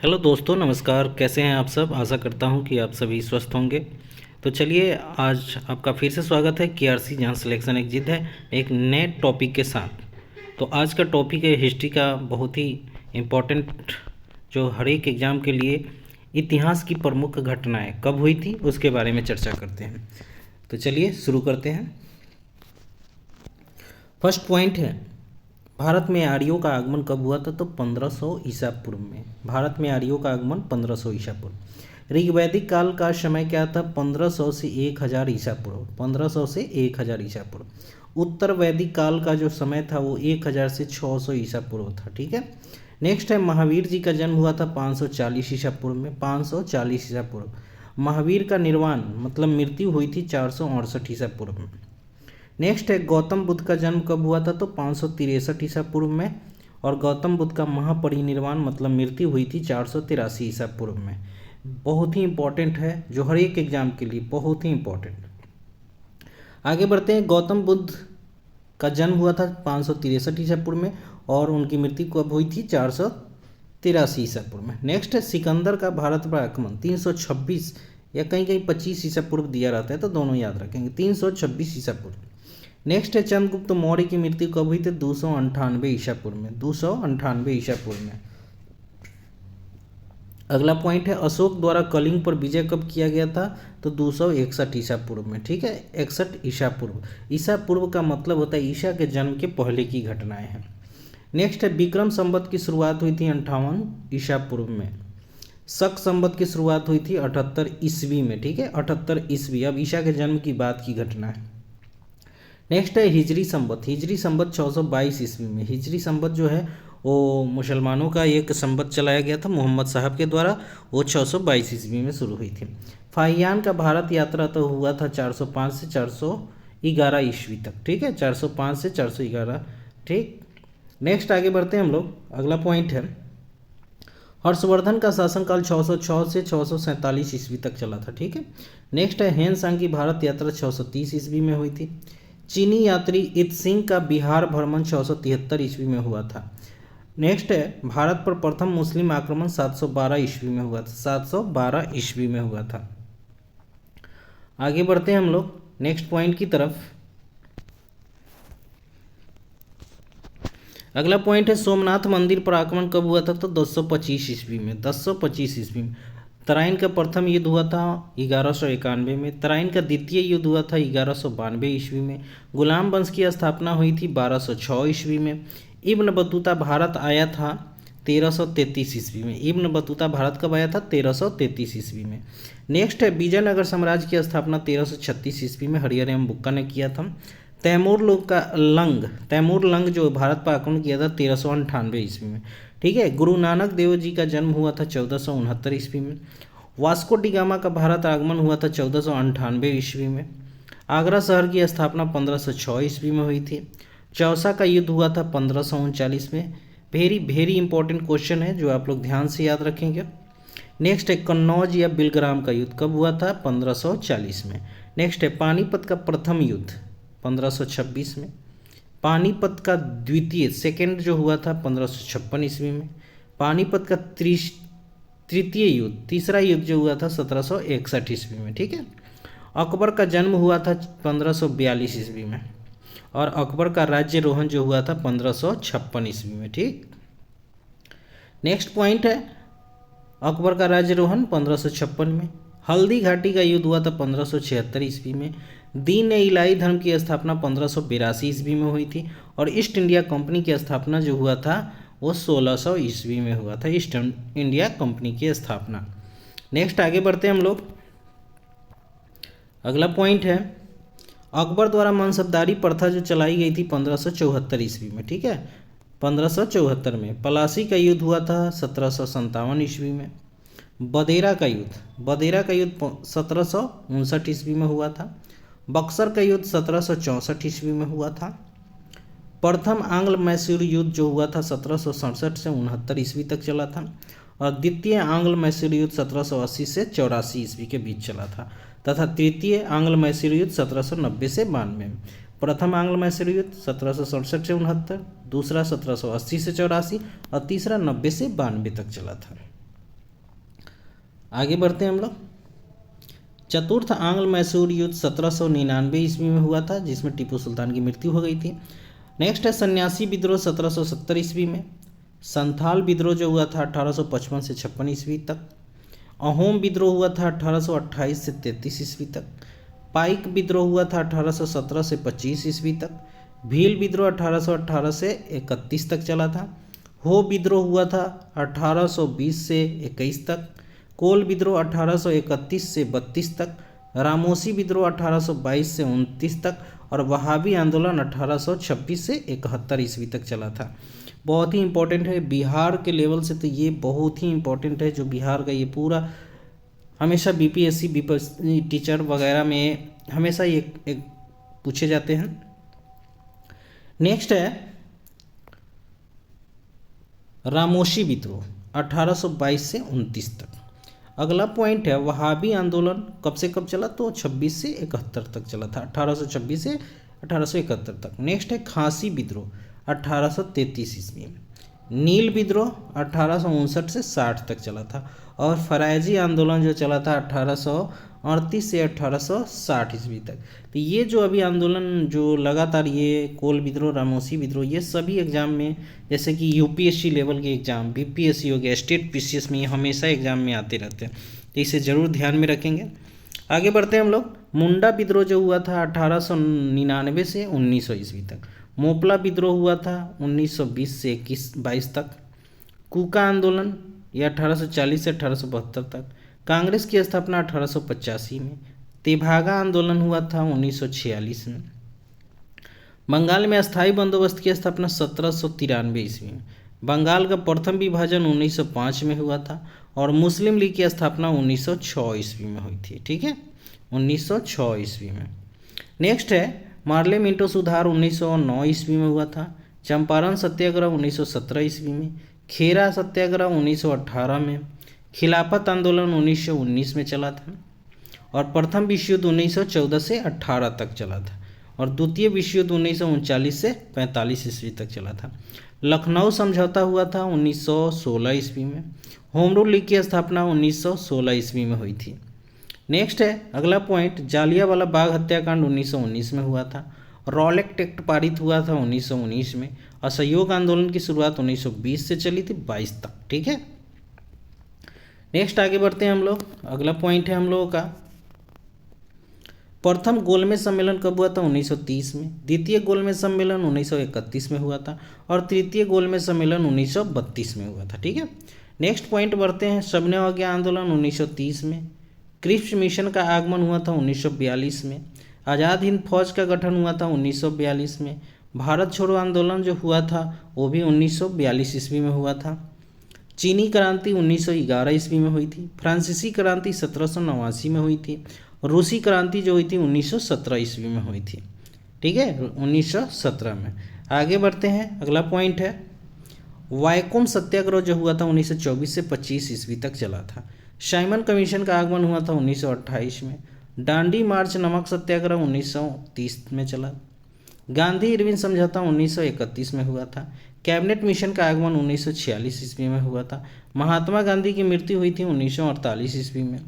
Hello दोस्तों, नमस्कार। कैसे हैं आप सब? आशा करता हूं कि आप सभी स्वस्थ होंगे। तो चलिए, आज आपका फिर से स्वागत है केआरसी जहां सिलेक्शन एक जिद है, एक नए टॉपिक के साथ। तो आज का टॉपिक है हिस्ट्री का, बहुत ही इम्पोर्टेंट, जो हर एक एग्ज़ाम के लिए इतिहास की प्रमुख घटनाएं कब हुई थी उसके बारे में चर्चा करते हैं। तो चलिए शुरू करते हैं। फर्स्ट पॉइंट है, भारत में आर्यों का आगमन कब हुआ था? तो 1500 ईसा पूर्व में भारत में आर्यों का आगमन 1500 ईसा पूर्व। ऋग्वैदिक काल का समय क्या था? 1500 से 1000 ईसा पूर्व। 1500 से 1000 ईसा पूर्व। उत्तर वैदिक काल का जो समय था वो 1000 से 600 ईसा पूर्व था। ठीक है। नेक्स्ट है, महावीर जी का जन्म हुआ था 540 ईसा पूर्व में। 540 ईसा पूर्व। महावीर का निर्वाण मतलब मृत्यु हुई थी 468 ईसा पूर्व में। नेक्स्ट है, गौतम बुद्ध का जन्म कब हुआ था? तो 563 ईसा पूर्व में। और गौतम बुद्ध का महापरिनिर्वाण मतलब मृत्यु हुई थी 483 ईसा पूर्व में। बहुत ही इंपॉर्टेंट है, जो हर एक एग्जाम के लिए बहुत ही इंपॉर्टेंट। आगे बढ़ते हैं। गौतम बुद्ध का जन्म हुआ था 563 ईसा पूर्व में और उनकी मृत्यु कब हुई थी? 483 ईसा पूर्व में। नेक्स्ट है, सिकंदर का भारत पर आक्रमण 326 या कहीं कहीं 25 ईसा पूर्व दिया रहता है, तो दोनों याद रखेंगे। 326 ईसा पूर्व। नेक्स्ट है, चंद्रगुप्त मौर्य की मृत्यु कब हुई थी? 298 ईसा पूर्व में। 298 ईसा पूर्व में। अगला पॉइंट है, अशोक द्वारा कलिंग पर विजय कब किया गया था? तो 261 ईसा पूर्व में। ठीक है, 61 ईसा पूर्व। ईसा पूर्व का मतलब होता है ईसा के जन्म के पहले की घटनाएं हैं। नेक्स्ट है, विक्रम संवत की शुरुआत हुई थी 58 ईसा पूर्व में। शक संवत की शुरुआत हुई थी 78 ईस्वी में। ठीक है, 78 ईस्वी। अब ईसा के जन्म की बात की घटना है। नेक्स्ट है, हिजरी संवत। हिजरी संवत 622 ईस्वी में। हिजरी संवत जो है वो मुसलमानों का एक संवत चलाया गया था मोहम्मद साहब के द्वारा। वो 622 ईस्वी में शुरू हुई थी। फाहियान का भारत यात्रा तो हुआ था 405 से 411 ईस्वी तक। ठीक है, 405 से 411। ठीक। नेक्स्ट आगे बढ़ते हैं हम लोग। अगला पॉइंट है, हर्षवर्धन का शासनकाल 606 से 647 ईस्वी तक चला था। ठीक है। नेक्स्ट है, हेन सांग की भारत यात्रा 630 ईस्वी में हुई थी। चीनी यात्री इत सिंह का बिहार भ्रमण 673 ईस्वी में हुआ था। नेक्स्ट है, भारत पर प्रथम मुस्लिम आक्रमण 712 ईस्वी में हुआ था। 712 ईस्वी में हुआ था। आगे बढ़ते हैं हम लोग नेक्स्ट पॉइंट की तरफ। अगला पॉइंट है, सोमनाथ मंदिर पर आक्रमण कब हुआ था? तो 1025 ईस्वी में। 1025 ईस्वी में। तराइन का प्रथम युद्ध हुआ था 1191 में। तराइन का द्वितीय युद्ध हुआ था 1192 ईस्वी में। गुलाम वंश की स्थापना हुई थी 1206 ईस्वी में। इब्न बतूता भारत आया था 1333 ईस्वी में। इब्न बतूता भारत कब आया था? 1333 ईस्वी में। नेक्स्ट है, विजयनगर साम्राज्य की स्थापना 1336 ईस्वी में हरिहर एवं बुक्का ने किया था। तैमूर लंग जो भारत पर आक्रमण किया था 1398 ईस्वी में। ठीक है। गुरु नानक देव जी का जन्म हुआ था 1469 ईस्वी में। वास्को डी गामा का भारत आगमन हुआ था 1498 ईस्वी में। आगरा शहर की स्थापना 1506 ईस्वी में हुई थी। चौसा का युद्ध हुआ था 1539 में। वेरी वेरी इंपॉर्टेंट क्वेश्चन है जो आप लोग ध्यान से याद रखेंगे। नेक्स्ट है, कन्नौज या बिलग्राम का युद्ध कब हुआ था? 1540 में। नेक्स्ट है, पानीपत का प्रथम युद्ध 1526 में। पानीपत का द्वितीय सेकेंड जो हुआ था 1556 ईस्वी में। पानीपत का तृतीय युद्ध तीसरा युद्ध जो हुआ था 1761 ईस्वी में। ठीक है। अकबर का जन्म हुआ था 1542 ईस्वी में और अकबर का राज्यरोहण जो हुआ था 1556 ईस्वी में। ठीक। नेक्स्ट पॉइंट है, अकबर का राज्यरोहण 1556 में। हल्दी घाटी का युद्ध हुआ था 1576 ईस्वी में। दीन ए इलाही धर्म की स्थापना 1582 ईस्वी में हुई थी और ईस्ट इंडिया कंपनी की स्थापना जो हुआ था वो 1600 ईस्वी में हुआ था। ईस्ट इंडिया कंपनी की स्थापना। नेक्स्ट आगे बढ़ते हैं हम लोग। अगला पॉइंट है, अकबर द्वारा मनसबदारी प्रथा जो चलाई गई थी 1574 ईस्वी में। ठीक है, 1574 में। पलासी का युद्ध हुआ था 1757 ईस्वी में। बदेरा का युद्ध 1759 ईस्वी में हुआ था। बक्सर का युद्ध 1764 ईस्वी में हुआ था। प्रथम आंग्ल मैसूर युद्ध जो हुआ था 1767 से 69 ईस्वी तक चला था और द्वितीय आंग्ल मैसूर युद्ध 1780 से 84 ईस्वी के बीच चला था तथा तृतीय आंग्ल मैसूर युद्ध 1790 से 92। प्रथम आंग्ल मैसूर युद्ध 1767 से 69, दूसरा 1780 से 84 और तीसरा 90 से 92 तक चला था। आगे बढ़ते हैं हम लोग। चतुर्थ आंग्ल मैसूर युद्ध 1799 ईस्वी में हुआ था, जिसमें टीपू सुल्तान की मृत्यु हो गई थी। नेक्स्ट है सन्यासी विद्रोह 1770 ईस्वी में। संथाल विद्रोह जो हुआ था 1855 से 56 ईस्वी तक। अहोम विद्रोह हुआ था 1828 से 33 ईस्वी तक। पाइक विद्रोह हुआ था 1817 से 25 ईस्वी तक। भील विद्रोह 1818 से 31 तक चला था। हो विद्रोह हुआ था 1820 से 21 तक। कोल विद्रोह 1831 से 32 तक। रामोसी विद्रोह 1822 से 29 तक। और वहाबी आंदोलन 1826 से 71 ईस्वी तक चला था। बहुत ही इंपॉर्टेंट है बिहार के लेवल से, तो ये बहुत ही इंपॉर्टेंट है। जो बिहार का ये पूरा हमेशा बीपीएससी टीचर वगैरह में हमेशा ये एक पूछे जाते हैं। नेक्स्ट है रामोशी विद्रोह 1822 से 29 तक। अगला पॉइंट है वहाबी आंदोलन कब से कब चला, तो 26 से 71 तक चला था, 1826 से 1871 तक। नेक्स्ट है खांसी विद्रोह 1833 ईस्वी में। नील विद्रोह 1859 से 60 तक चला था। और फरायजी आंदोलन जो चला था 1838 से 1860 ईस्वी तक। तो ये जो अभी आंदोलन जो लगातार ये कोल विद्रोह, रामोसी विद्रोह, ये सभी एग्जाम में, जैसे कि यूपीएससी लेवल के एग्जाम, बीपीएससी हो गया, स्टेट पीसीएस में, ये हमेशा एग्जाम में आते रहते हैं, तो इसे ज़रूर ध्यान में रखेंगे। आगे बढ़ते हैं हम लोग। मुंडा विद्रोह जो हुआ था 1899 से 1900 ईस्वी तक। मोपला विद्रोह हुआ था 1920 से 22 तक। कूका आंदोलन ये 1840 से 1872 तक। कांग्रेस की स्थापना 1885 में। तेभागा आंदोलन हुआ था 1946 में। बंगाल में अस्थायी बंदोबस्त की स्थापना 1793 ईस्वी में। बंगाल का प्रथम विभाजन 1905 में हुआ था। और मुस्लिम लीग की स्थापना 1906 ईस्वी में हुई थी। ठीक है, 1906 ईस्वी में। नेक्स्ट है मार्ले मिंटो सुधार 1909 ईस्वी में हुआ था। चंपारण सत्याग्रह 1917 ईस्वी में। खेरा सत्याग्रह 1918 में। खिलाफत आंदोलन 1919 में चला था। और प्रथम विश्व युद्ध 1914 से 18 तक चला था। और द्वितीय विश्व युद्ध 1939 से 45 ईस्वी तक चला था। लखनऊ समझौता हुआ था 1916 ईस्वी में। होम रूल लीग की स्थापना 1916 ईस्वी में हुई थी। नेक्स्ट है अगला पॉइंट, जालियांवाला बाग हत्याकांड 1919 में हुआ था। रॉलेक्ट एक्ट पारित हुआ था 1919 में। असहयोग आंदोलन की शुरुआत 1920 से चली थी 22 तक। ठीक है, नेक्स्ट आगे बढ़ते हैं हम लोग। अगला पॉइंट है हम लोगों का, प्रथम गोलमेज सम्मेलन कब हुआ था, 1930 में। द्वितीय गोलमेज सम्मेलन 1931 में हुआ था। और तृतीय गोलमेज सम्मेलन 1932 में हुआ था। ठीक है, नेक्स्ट पॉइंट बढ़ते हैं, सबने अवज्ञा आंदोलन 1930 में। क्रिप्स मिशन का आगमन हुआ था 1942 में। आज़ाद हिंद फौज का गठन हुआ था 1942 में। भारत छोड़ो आंदोलन जो हुआ था वो भी 1942 ईस्वी में हुआ था। चीनी क्रांति 1911 ईस्वी में हुई थी। फ्रांसीसी क्रांति 1789 में हुई थी। रूसी क्रांति जो हुई थी 1917 ईस्वी में हुई थी। ठीक है, 1917 में। आगे बढ़ते हैं, अगला पॉइंट है वायकोम सत्याग्रह जो हुआ था 1924 से 25 ईस्वी तक चला था। साइमन कमीशन का आगमन हुआ था 1928 में। डांडी मार्च नमक सत्याग्रह 1930 में चला। गांधी इरविन समझौता 1931 में हुआ था। कैबिनेट मिशन का आगमन 1946 ईस्वी में हुआ था। महात्मा गांधी की मृत्यु हुई थी 1948 ईस्वी में।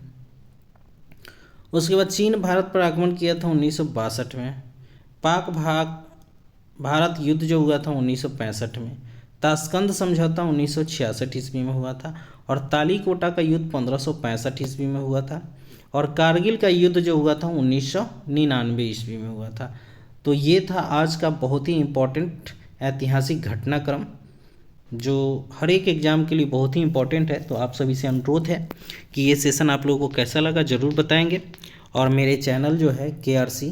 उसके बाद चीन भारत पर आक्रमण किया था 1962 में। पाक भारत युद्ध जो हुआ था 1965 में। ताशकंद समझौता 1966 ईस्वी में हुआ था। और तालीकोटा का युद्ध 1565 ईस्वी में हुआ था। और कारगिल का युद्ध जो हुआ था 1999 ईस्वी में हुआ था। तो ये था आज का बहुत ही इम्पोर्टेंट ऐतिहासिक घटनाक्रम जो हर एक एग्ज़ाम के लिए बहुत ही इम्पोर्टेंट है। तो आप सभी से अनुरोध है कि ये सेशन आप लोगों को कैसा लगा ज़रूर बताएंगे। और मेरे चैनल जो है KRC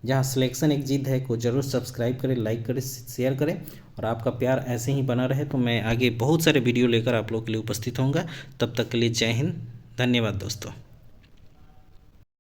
जहाँ सिलेक्शन एक जिद है को ज़रूर सब्सक्राइब करें, लाइक करें, शेयर करें। और आपका प्यार ऐसे ही बना रहे तो मैं आगे बहुत सारे वीडियो लेकर आप लोगों के लिए उपस्थित होऊंगा। तब तक के लिए जय हिंद, धन्यवाद दोस्तों।